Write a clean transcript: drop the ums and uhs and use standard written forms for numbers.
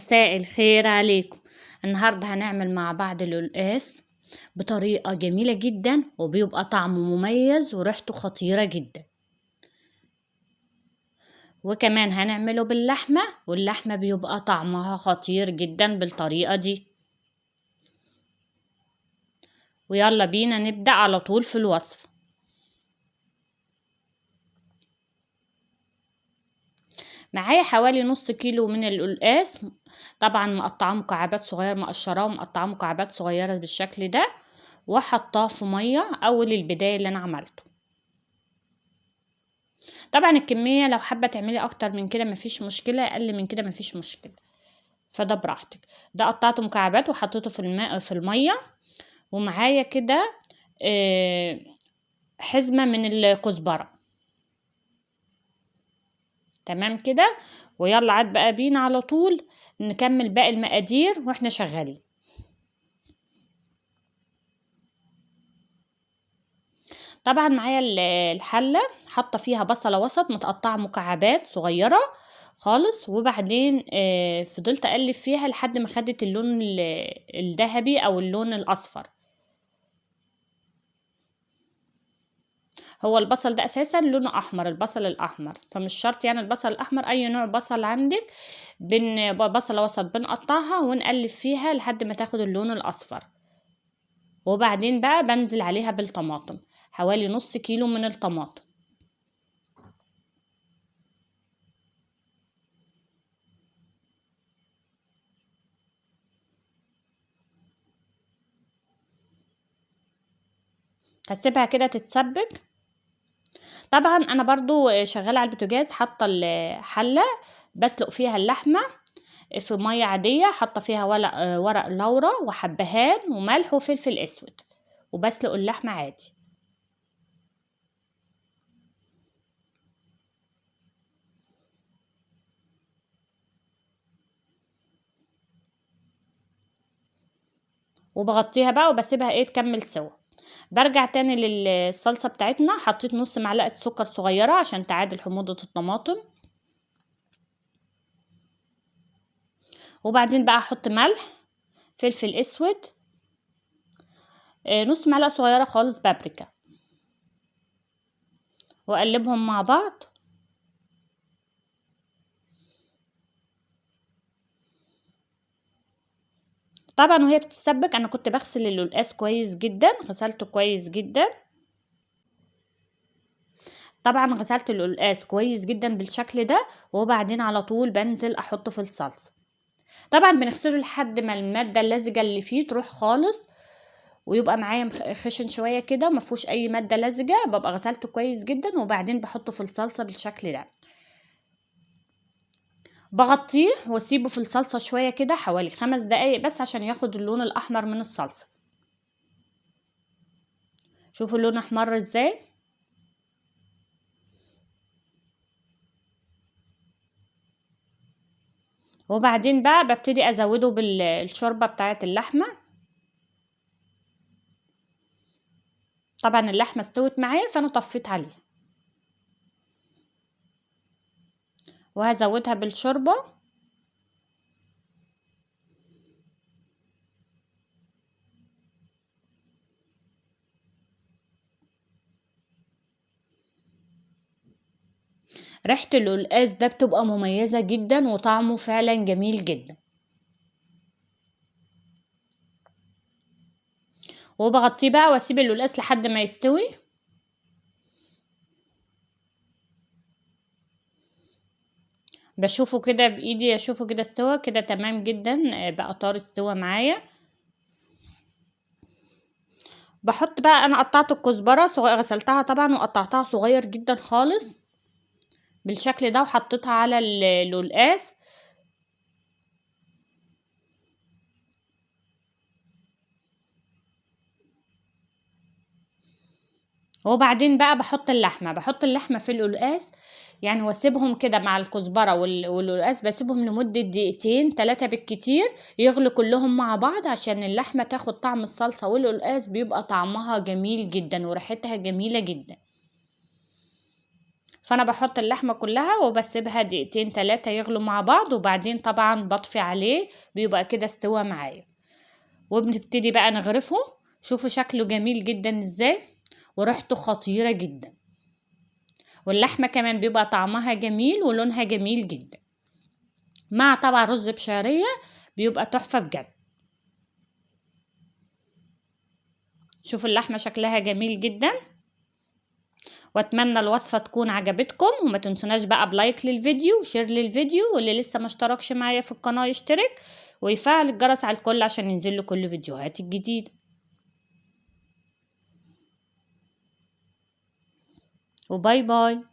مساء الخير عليكم. النهاردة هنعمل مع بعض القلقاس بطريقة جميلة جدا، وبيبقى طعمه مميز وريحته خطيرة جدا. وكمان هنعمله باللحمة، واللحمة بيبقى طعمها خطير جدا بالطريقة دي. ويلا بينا نبدأ على طول في الوصفة. معايا حوالي نص كيلو من القلقاس، طبعا مقطعاه مكعبات صغيرة، مقشراه ومقطعاه مكعبات صغيرة بالشكل ده، وحطاه في مية اول البداية اللي انا عملته. طبعا الكمية لو حابة تعملي اكتر من كده مفيش مشكلة، اقل من كده مفيش مشكلة، فده براحتك. ده قطعته مكعبات وحطيته في الماء في المية. ومعايا كده حزمة من الكزبرة. تمام كده. ويلا عاد بقى بينا على طول نكمل باقي المقادير واحنا شغالين. طبعا معايا الحلة، حاطة فيها بصلة وسط متقطعة مكعبات صغيرة خالص، وبعدين فضلت اقلب فيها لحد ما خدت اللون الذهبي او اللون الاصفر. هو البصل ده اساسا لونه احمر، البصل الاحمر، فمش شرط يعني البصل الاحمر، اي نوع بصل عندك. بصلة وسط بنقطعها ونقلب فيها لحد ما تاخد اللون الاصفر. وبعدين بقى بنزل عليها بالطماطم، حوالي نص كيلو من الطماطم. هسيبها كده تتسبك. طبعا انا برضو شغالة على البوتاجاز، حاطة الحلة بسلق فيها اللحمة في مية عادية، حاطة فيها ورق لورا وحبهان وملح وفلفل اسود، وبسلق اللحمة عادي. وبغطيها بقى وبسيبها تكمل سوا. برجع تاني للصلصة بتاعتنا، حطيت نص معلقة سكر صغيرة عشان تعادل حموضة الطماطم. وبعدين بقى احط ملح، فلفل اسود، نص معلقة صغيرة خالص بابريكا، واقلبهم مع بعض. طبعا وهي بتتسبك انا كنت بغسل القلقاس كويس جدا، غسلته كويس جدا. طبعا غسلت القلقاس كويس جدا بالشكل ده، وبعدين على طول بنزل احطه في الصلصة. طبعا بنغسله لحد ما المادة اللزجة اللي فيه تروح خالص، ويبقى معايا خشن شوية كده مفهوش اي مادة لزجة، ببقى غسلته كويس جدا. وبعدين بحطه في الصلصة بالشكل ده، بغطيه واسيبه في الصلصة شوية كده حوالي 5 دقايق بس عشان ياخد اللون الاحمر من الصلصة. شوفوا اللون احمر ازاي. وبعدين بقى ببتدي ازوده بالشوربة بتاعة اللحمة. طبعا اللحمة استوت معايا فانا طفيت عليها، وهزودها بالشوربة. ريحة القلقاس ده بتبقى مميزة جدا وطعمه فعلا جميل جدا. وبغطيه بقى واسيب القلقاس لحد ما يستوي. بشوفه كده بايدي، اشوفه كده استوى كده تمام جدا، بقى طار استوى معايا. بحط بقى، انا قطعت الكزبرة غسلتها طبعا وقطعتها صغير جدا خالص بالشكل ده، وحطيتها على القلقاس. وبعدين بقى بحط اللحمة في القلقاس يعني، واسيبهم كده مع الكزبرة والقلقاس، بسيبهم لمدة دقيقتين 3 بالكتير يغلوا كلهم مع بعض، عشان اللحمة تاخد طعم الصلصة، والقلقاس بيبقى طعمها جميل جدا وريحتها جميلة جدا. فانا بحط اللحمة كلها وبسيبها دقيقتين 3 يغلوا مع بعض، وبعدين طبعا بطفي عليه، بيبقى كده استوى معايا. وبنبتدي بقى نغرفه. شوفوا شكله جميل جدا ازاي، وريحته خطيرة جدا، واللحمة كمان بيبقى طعمها جميل ولونها جميل جدا، مع طبعا رز بشعرية بيبقى تحفة بجد. شوفوا اللحمة شكلها جميل جدا، واتمنى الوصفة تكون عجبتكم، وما تنسوناش بقى بلايك للفيديو وشير للفيديو، واللي لسه ما اشتركش معايا في القناة يشترك ويفعل الجرس على الكل عشان ينزل له كل فيديوهات الجديدة. وباي باي.